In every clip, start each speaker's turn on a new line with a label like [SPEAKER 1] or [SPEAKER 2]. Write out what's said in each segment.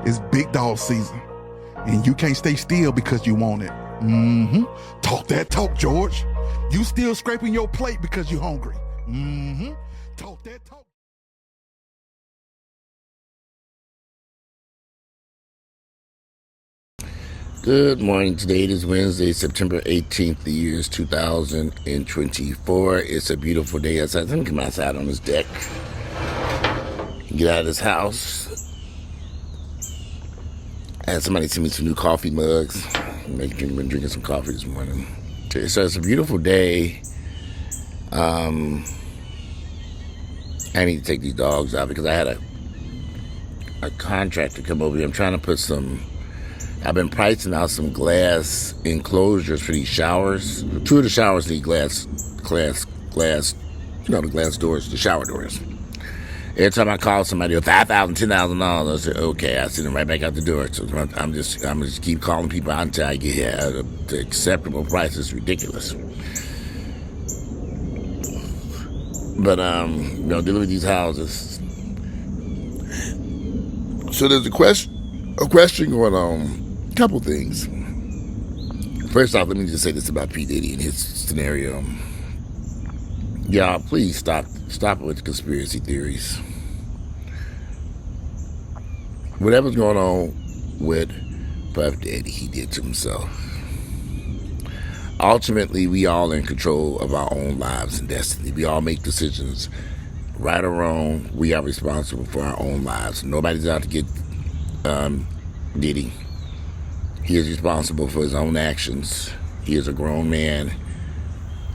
[SPEAKER 1] It's big dog season, and you can't stay still because you want it. Talk that talk, George. You still scraping your plate because you're hungry. Talk that talk.
[SPEAKER 2] Good morning. Today is Wednesday, September 18th. The year is 2024. It's a beautiful day outside. Let me come outside on this deck. Get out of this house. I had somebody send me some new coffee mugs. I've been drinking some coffee this morning. So it's a beautiful day. I need to take these dogs out because I had a contractor come over here. I'm trying to put I've been pricing out some glass enclosures for these showers. 2 of the showers need glass, the glass doors, the shower doors. Every time I call somebody with $5,000, $10,000, I say, okay, I send them right back out the door. So I'm just keep calling people out until I get the acceptable price. Is ridiculous. But dealing with these houses. So there's a question going on. Couple things. First off, let me just say this about P. Diddy and his scenario. Y'all, please stop with the conspiracy theories. Whatever's going on with Puff Daddy, he did to himself. Ultimately, we all in control of our own lives and destiny. We all make decisions, right or wrong. We are responsible for our own lives. Nobody's out to get Diddy. He is responsible for his own actions. He is a grown man.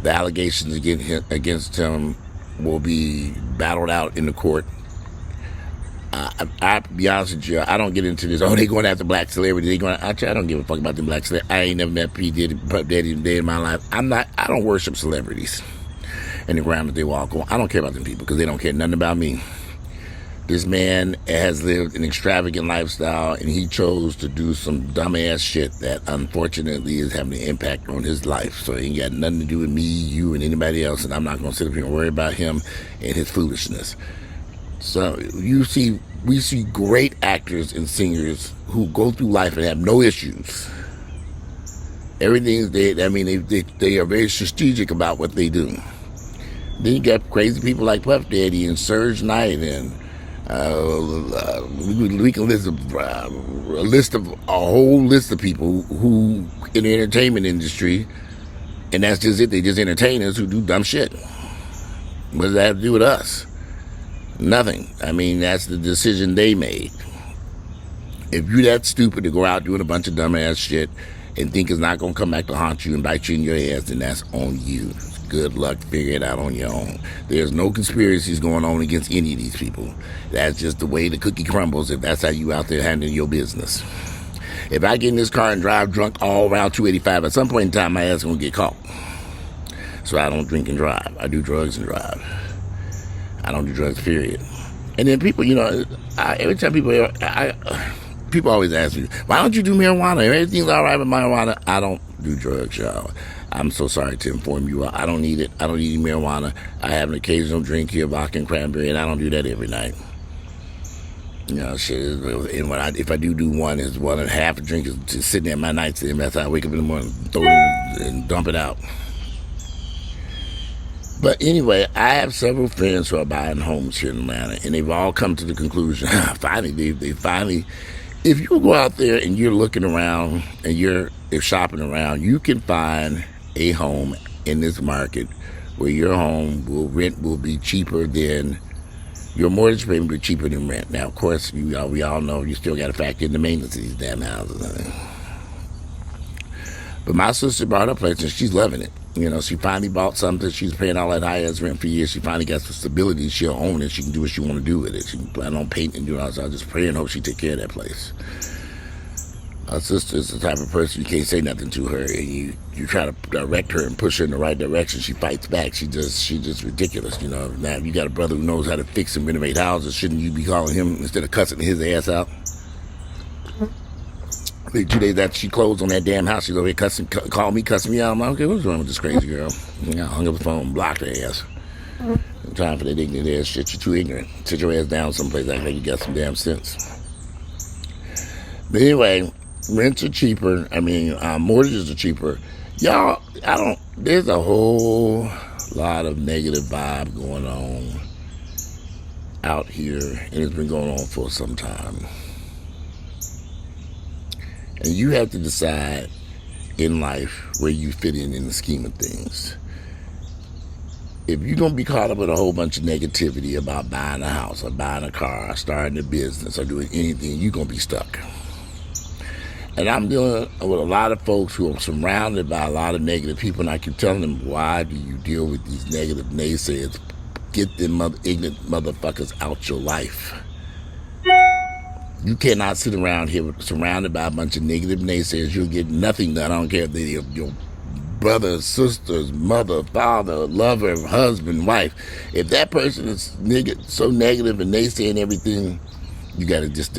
[SPEAKER 2] The allegations against him will be battled out in the court. I'll be honest with you, I don't get into this. Oh, they going after black celebrities. I don't give a fuck about them black celebrities. I ain't never met P. Diddy, Puff Daddy a day in my life. I don't worship celebrities and the ground that they walk on. I don't care about them people because they don't care nothing about me. This man has lived an extravagant lifestyle, and he chose to do some dumbass shit that unfortunately is having an impact on his life. So it ain't got nothing to do with me, you, and anybody else, and I'm not going to sit up here and worry about him and his foolishness. So we see great actors and singers who go through life and have no issues. Everything they are very strategic about what they do. Then you got crazy people like Puff Daddy and Surge Knight and we can list a whole list of people who in the entertainment industry, and that's just it. They just entertainers who do dumb shit. What does that have to do with us? Nothing. I mean, that's the decision they made. If you're that stupid to go out doing a bunch of dumbass shit and think it's not going to come back to haunt you and bite you in your ass, then that's on you. Good luck figuring it out on your own. There's no conspiracies going on against any of these people. That's just the way the cookie crumbles if that's how you out there handling your business. If I get in this car and drive drunk all around 285, at some point in time my ass is going to get caught. So I don't drink and drive. I do drugs and drive. I don't do drugs, period. And then people, every time people always ask me, why don't you do marijuana? Everything's all right with marijuana. I don't do drugs, y'all. I'm so sorry to inform you. I don't need it. I don't need any marijuana. I have an occasional drink here, vodka and cranberry, and I don't do that every night. Shit. And if I do one, it's 1.5 a drink is just sitting at my nightstand. That's how I wake up in the morning, throw it in and dump it out. But anyway, I have several friends who are buying homes here in Atlanta, and they've all come to the conclusion, finally, they finally, if you go out there and you're looking around and you're shopping around, you can find a home in this market where your rent will be cheaper than your mortgage payment will be cheaper than rent. Now, of course, we all know you still got to factor in the maintenance of these damn houses. But my sister bought her place and she's loving it. She finally bought something. She's paying all that high-ass rent for years. She finally got some stability. She'll own it. She can do what she want to do with it. She can plan on painting and doing all that. So I just pray and hope she take care of that place. Her sister is the type of person you can't say nothing to her, and you try to direct her and push her in the right direction. She fights back. She's just ridiculous. Now if you got a brother who knows how to fix and renovate houses, shouldn't you be calling him instead of cussing his ass out? 2 days after she closed on that damn house, she's over here cussing me out. I'm like, okay, what's wrong with this crazy girl? I hung up the phone, blocked her ass. No time for that ignorant ass shit. You're too ignorant. Sit your ass down someplace, act like you got some damn sense. But anyway, rents are cheaper. Mortgages are cheaper. Y'all, there's a whole lot of negative vibe going on out here, and it's been going on for some time. And you have to decide in life where you fit in the scheme of things. If you're going to be caught up with a whole bunch of negativity about buying a house or buying a car or starting a business or doing anything, you're going to be stuck. And I'm dealing with a lot of folks who are surrounded by a lot of negative people, and I keep telling them, why do you deal with these negative naysayers? Get them ignorant motherfuckers out your life. You cannot sit around here surrounded by a bunch of negative naysayers. You'll get nothing done. I don't care if they're your brother, sisters, mother, father, lover, husband, wife. If that person is so negative and naysaying everything, you gotta just.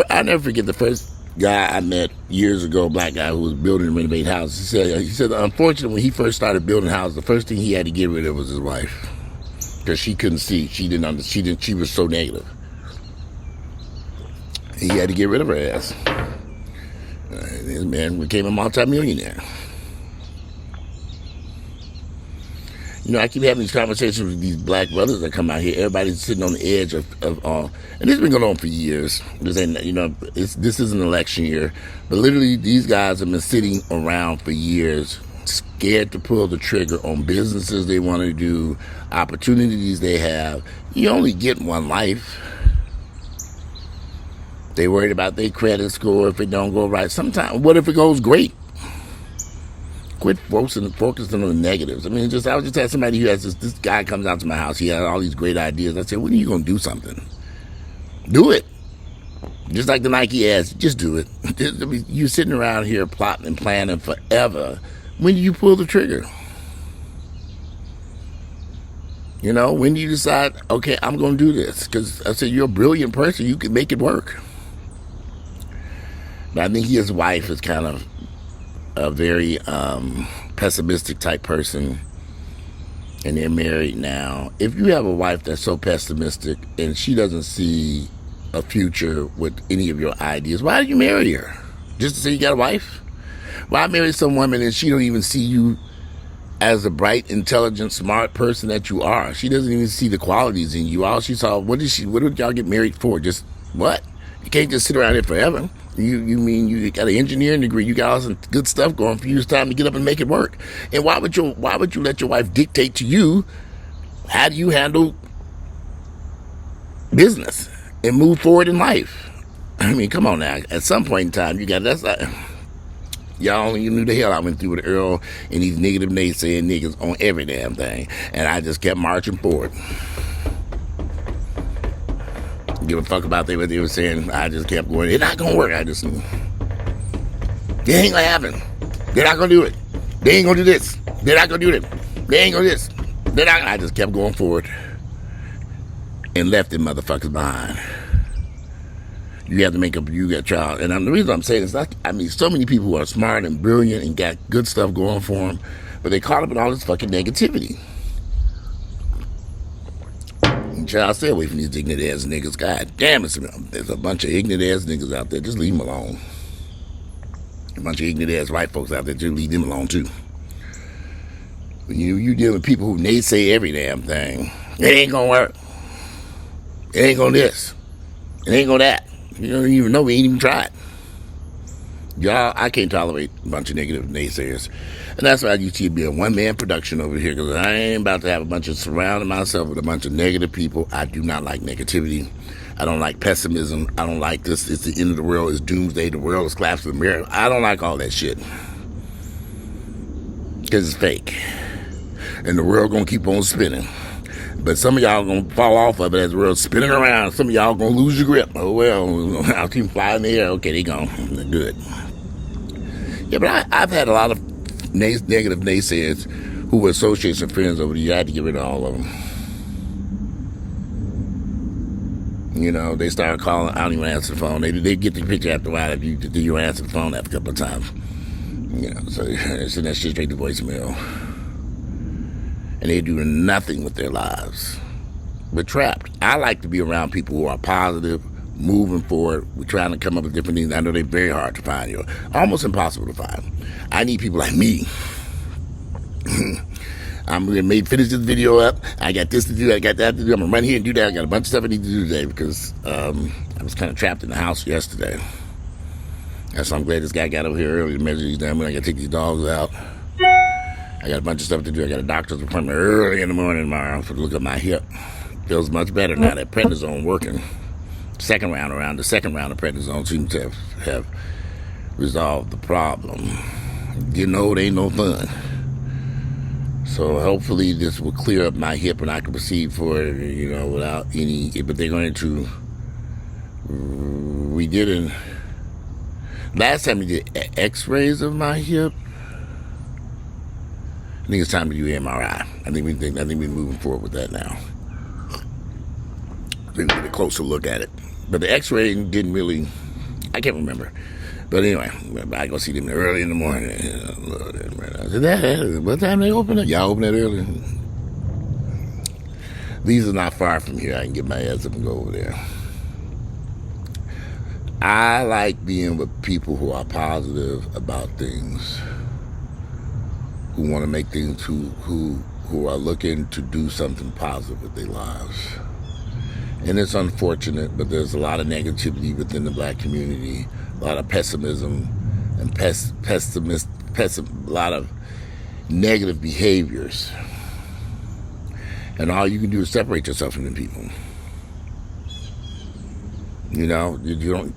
[SPEAKER 2] I'll never forget the first guy I met years ago, a black guy who was building and renovating houses. He said, unfortunately, when he first started building houses, the first thing he had to get rid of was his wife, because she couldn't see. She didn't understand. She was so negative. He had to get rid of her ass. This man became a multimillionaire. I keep having these conversations with these black brothers that come out here. Everybody's sitting on the edge of and this has been going on for years. This is an election year, but literally these guys have been sitting around for years, scared to pull the trigger on businesses they want to do, opportunities they have. You only get one life. They worried about their credit score if it don't go right. Sometimes, what if it goes great? Quit focusing on the negatives. I was just at somebody who has this guy comes out to my house. He has all these great ideas. I said, when are you going to do something? Do it. Just like the Nike ads, just do it. You're sitting around here plotting and planning forever. When do you pull the trigger? When do you decide, okay, I'm going to do this? Because I said, you're a brilliant person. You can make it work. But I think his wife is kind of a very pessimistic type person, and they're married now. If you have a wife that's so pessimistic and she doesn't see a future with any of your ideas, why do you marry her? Just to say you got a wife? Why marry some woman and she don't even see you as a bright, intelligent, smart person that you are? She doesn't even see the qualities in you. All she saw, what did y'all get married for? Just what? You can't just sit around here forever. You mean you got an engineering degree? You got all some good stuff going for you. It's time to get up and make it work. And why would you let your wife dictate to you how do you handle business and move forward in life? Come on now. At some point in time, y'all only knew the hell I went through with Earl and these negative naysaying niggas on every damn thing, and I just kept marching forward. Give a fuck about what they were saying. I just kept going. It's not gonna work. It ain't gonna happen. They're not gonna do it. They ain't gonna do this. They're not gonna do it. They ain't gonna do this. I just kept going forward and left them motherfuckers behind. You have to make up. You got trial. And the reason I'm saying is, so many people who are smart and brilliant and got good stuff going for them, but they caught up in all this fucking negativity. Child, stay away from these ignorant ass niggas. God damn, there's a bunch of ignorant ass niggas out there. Just leave them alone. A bunch of ignorant ass white folks out there, just leave them alone too. When you deal with people who naysay every damn thing, it ain't gonna work. It ain't gonna this. It ain't gonna that. You don't even know. We ain't even tried. Y'all, I can't tolerate a bunch of negative naysayers. And that's why I used to be a one-man production over here, because I ain't about to have surrounding myself with a bunch of negative people. I do not like negativity. I don't like pessimism. I don't like this. It's the end of the world. It's doomsday. The world is collapsing. I don't like all that shit. Because it's fake. And the world going to keep on spinning. But some of y'all going to fall off of it as the world's spinning around. Some of y'all going to lose your grip. Oh, well, I'll keep flying in the air. Okay, they gone. They're good. Yeah, but I've had a lot of negative naysayers who were associates and friends over the years. I had to get rid of all of them. They started calling. I don't even answer the phone. They get the picture after a while. If you don't answer the phone after a couple of times. So send that shit straight to voicemail. And they do nothing with their lives. We're trapped. I like to be around people who are positive, moving forward. We're trying to come up with different things. I know they're very hard to find, almost impossible to find. I need people like me. I'm going to finish this video up. I got this to do. I got that to do. I'm going to run here and do that. I got a bunch of stuff I need to do today because I was kind of trapped in the house yesterday. And so I'm glad this guy got over here early to measure these down. I got to take these dogs out. I got a bunch of stuff to do. I got a doctor's appointment early in the morning tomorrow for to look at my hip. Feels much better now. That prednisone working. The second round of prednisone seems to have resolved the problem. Getting old ain't no fun. So hopefully this will clear up my hip and I can proceed forward, without any. But they're going to. We didn't. Last time we did X-rays of my hip. I think it's time to do MRI. I think we're moving forward with that now. I think we'll get a closer look at it. But the X-ray didn't really. I can't remember. But anyway, I go see them early in the morning. I said, what time they open it? Y'all open it early? These are not far from here. I can get my ass up and go over there. I like being with people who are positive about things, who want to make things, who are looking to do something positive with their lives. And it's unfortunate, but there's a lot of negativity within the black community, a lot of pessimism and a lot of negative behaviors. And all you can do is separate yourself from the people. You don't.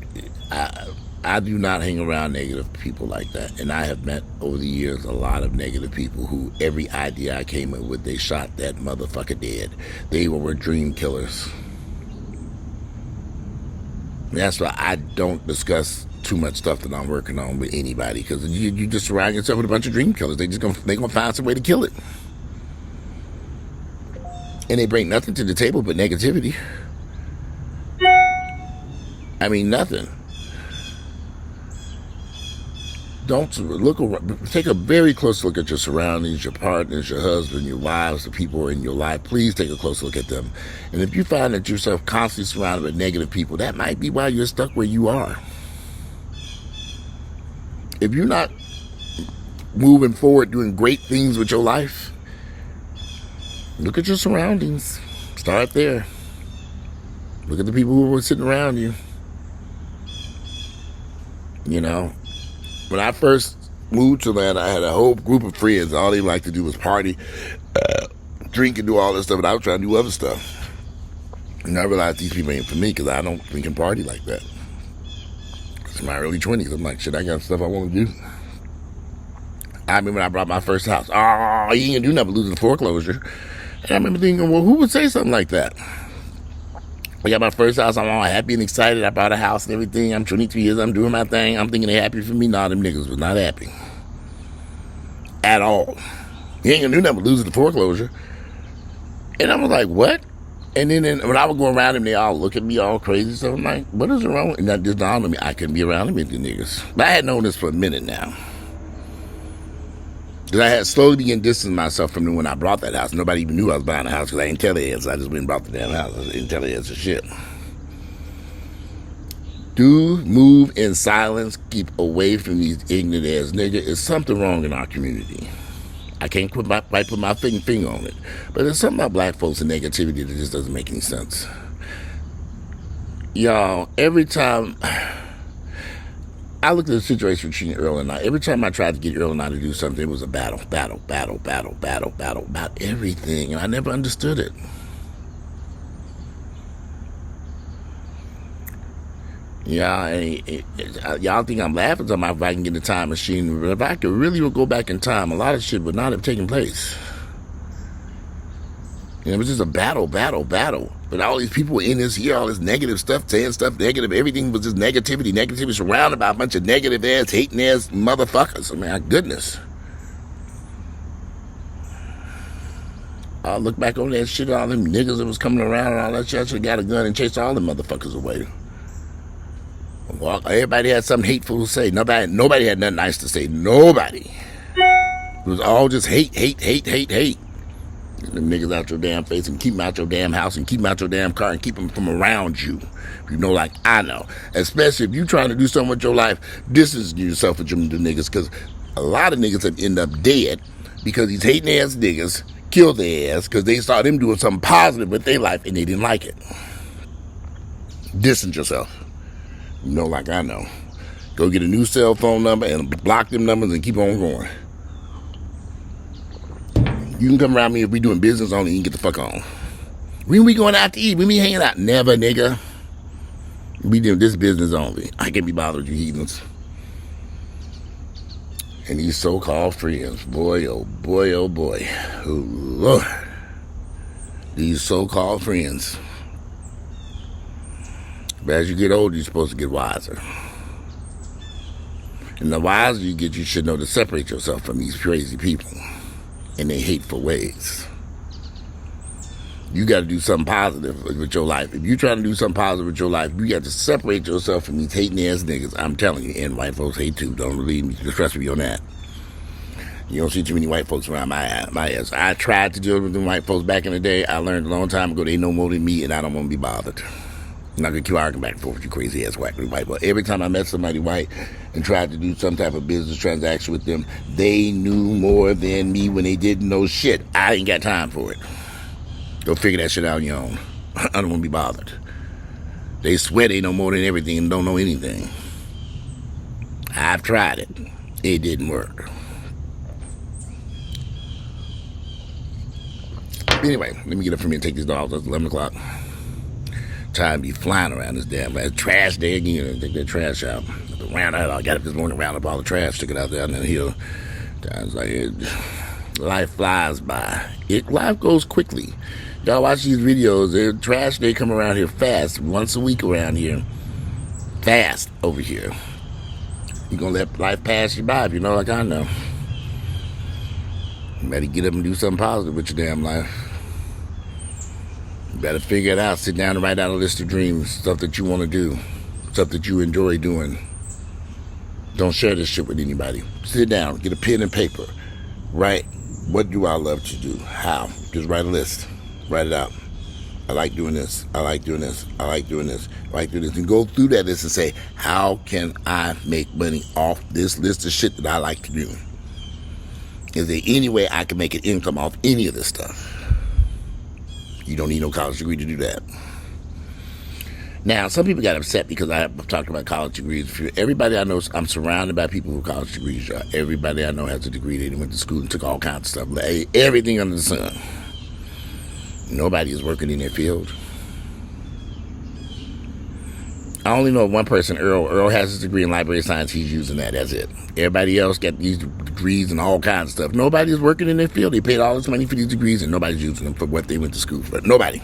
[SPEAKER 2] I do not hang around negative people like that. And I have met over the years a lot of negative people who every idea I came up with, they shot that motherfucker dead. They were dream killers. That's why I don't discuss too much stuff that I'm working on with anybody, because you just surround yourself with a bunch of dream killers. They're gonna find some way to kill it, and they bring nothing to the table but negativity. I mean, nothing. Don't look around. Take a very close look at your surroundings, your partners, your husband, your wives, the people in your life. Please take a close look at them. And if you find that yourself constantly surrounded with negative people, that might be why you're stuck where you are. If you're not moving forward, doing great things with your life, look at your surroundings. Start there. Look at the people who were sitting around you. When I first moved to Atlanta, I had a whole group of friends. All they liked to do was party, drink, and do all this stuff. And I was trying to do other stuff. And I realized these people ain't for me because I don't drink and party like that. It's my early 20s. I'm like, shit, I got stuff I want to do. I remember when I bought my first house. Oh, you ain't gonna do nothing but lose the foreclosure. And I remember thinking, well, who would say something like that? I got my first house. I'm all happy and excited. I bought a house and everything. I'm 22 years. I'm doing my thing. I'm thinking they're happy for me. Nah, them niggas was not happy. At all. You ain't gonna do nothing but lose the foreclosure. And I was like, what? And then when I would go around them, they all look at me all crazy. So I'm like, what is wrong? And that just dawned on me. I couldn't be around them empty niggas. But I had known this for a minute now. Because I had slowly begun distancing myself from them when I bought that house. Nobody even knew I was buying a house because I didn't tell their ass. I just went and bought the damn house. I didn't tell their ass shit. Do move in silence. Keep away from these ignorant ass niggas. There's something wrong in our community. I can't put my finger on it. But there's something about black folks and negativity that just doesn't make any sense. Y'all, every time I looked at the situation between Earl and I, every time I tried to get Earl and I to do something, it was a battle about everything. And I never understood it. Y'all think I'm laughing talking about if I can get in a time machine. But if I could really go back in time, a lot of shit would not have taken place. It was just a battle. But all these people were in this here, all this negative stuff, saying stuff negative. Everything was just negativity surrounded by a bunch of negative ass, hating ass motherfuckers. I mean, my goodness. I look back on that shit, all them niggas that was coming around and all that shit. I should have got a gun and chased all them motherfuckers away. Well, everybody had something hateful to say. Nobody had nothing nice to say. Nobody. It was all just hate. Get them niggas out your damn face and keep them out your damn house and keep them out your damn car and keep them from around you. You know, like I know. Especially if you trying to do something with your life, distance yourself from the niggas, because a lot of niggas have end up dead because these hating ass niggas killed their ass because they saw them doing something positive with their life and they didn't like it. Distance yourself. You know, like I know. Go get a new cell phone number and block them numbers and keep on going. You can come around me if we doing business only, you can get the fuck on. When we going out to eat, when we hanging out, never, nigga. We doing this business only. I can't be bothered with you heathens. And these so-called friends, boy, oh boy, oh boy. Oh Lord. These so-called friends. But as you get older, you're supposed to get wiser. And the wiser you get, you should know to separate yourself from these crazy people and their hateful ways. You got to do something positive with your life. If you're trying to do something positive with your life, you got to separate yourself from these hating ass niggas. I'm telling you, and white folks hate too. Don't believe me. Just trust me on that. You don't see too many white folks around my ass. I tried to deal with them white folks back in the day. I learned a long time ago they know more than me, and I don't want to be bothered. I'm not going to keep arguing back and forth with you crazy ass white. But every time I met somebody white and tried to do some type of business transaction with them, they knew more than me when they didn't know shit. I ain't got time for it. Go figure that shit out on your own. I don't want to be bothered. They swear they know more than everything and don't know anything. I've tried it. It didn't work. Anyway, let me get up from here and take these dogs. It's 11 o'clock. Time to be flying around this damn trash day again. Take that trash out. I got up this morning, round up all the trash, took it out there on the hill. Times like life flies by. Life goes quickly. Y'all watch these videos. Trash day come around here fast. Once a week around here. Fast over here. You gonna let life pass you by if you know like I know. You better get up and do something positive with your damn life. You better figure it out. Sit down and write out a list of dreams. Stuff that you want to do. Stuff that you enjoy doing. Don't share this shit with anybody. Sit down. Get a pen and paper. Write, what do I love to do? How? Just write a list. Write it out. I like doing this. I like doing this. I like doing this. I like doing this. And go through that list and say, how can I make money off this list of shit that I like to do? Is there any way I can make an income off any of this stuff? You don't need no college degree to do that. Now, some people got upset because I talked about college degrees. Everybody I know, I'm surrounded by people with college degrees. Everybody I know has a degree. They went to school and took all kinds of stuff. Everything under the sun. Nobody is working in their field. I only know one person, Earl. Earl has his degree in library science. He's using that. That's it. Everybody else got these degrees and all kinds of stuff. Nobody is working in their field. They paid all this money for these degrees, and nobody's using them for what they went to school for. Nobody.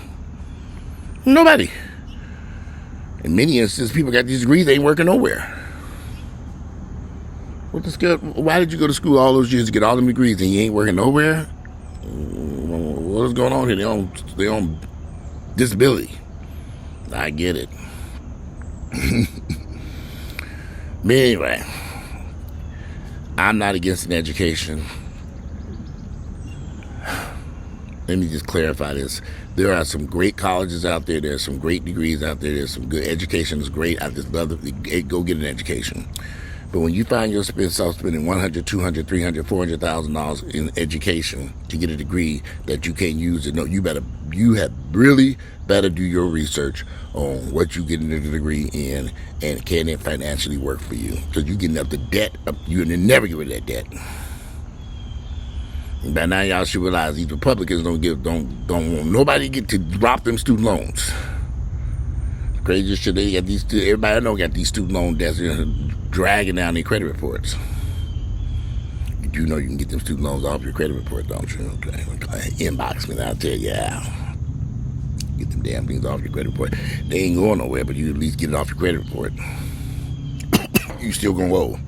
[SPEAKER 2] In many instances, people got these degrees. They ain't working nowhere. Why did you go to school all those years to get all them degrees and you ain't working nowhere? What's going on here? They on disability. I get it. But anyway, I'm not against an education. Let me just clarify this. There are some great colleges out there. There's some great degrees out there. There's some good education is great. I just love it. Go get an education. But when you find yourself spending $100,000, $200,000, $300,000, $400,000 in education to get a degree that you can't use, you have really better do your research on what you getting the degree in and can it financially work for you. Because you're getting up the debt, you're never get rid of that debt. And by now y'all should realize these Republicans don't want nobody get to drop them student loans. Craziest shit, they got these. Everybody I know got these student loan debts dragging down their credit reports. You do know you can get them student loans off your credit report, don't you? Okay. Inbox me, I'll tell you how. Get them damn things off your credit report. They ain't going nowhere, but you at least get it off your credit report. You still gonna owe,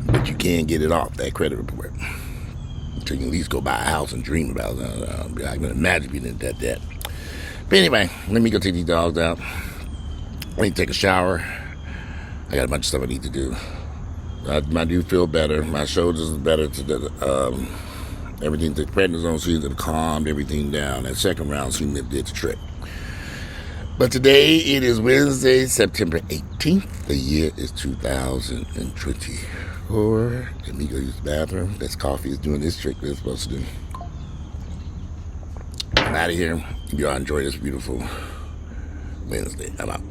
[SPEAKER 2] but you can get it off that credit report. So you can at least go buy a house and dream about it. I can imagine being in that debt. But anyway, let me go take these dogs out. I need to take a shower. I got a bunch of stuff I need to do. I do feel better. My shoulders is better today. Everything, the prednisone seems to have calmed everything down. That second round seemed to did the trick. But today, it is Wednesday, September 18th. The year is 2024. Let me go use the bathroom. This coffee is doing this trick that it's supposed to do. I'm out of here. Y'all enjoy this beautiful Wednesday. I'm out.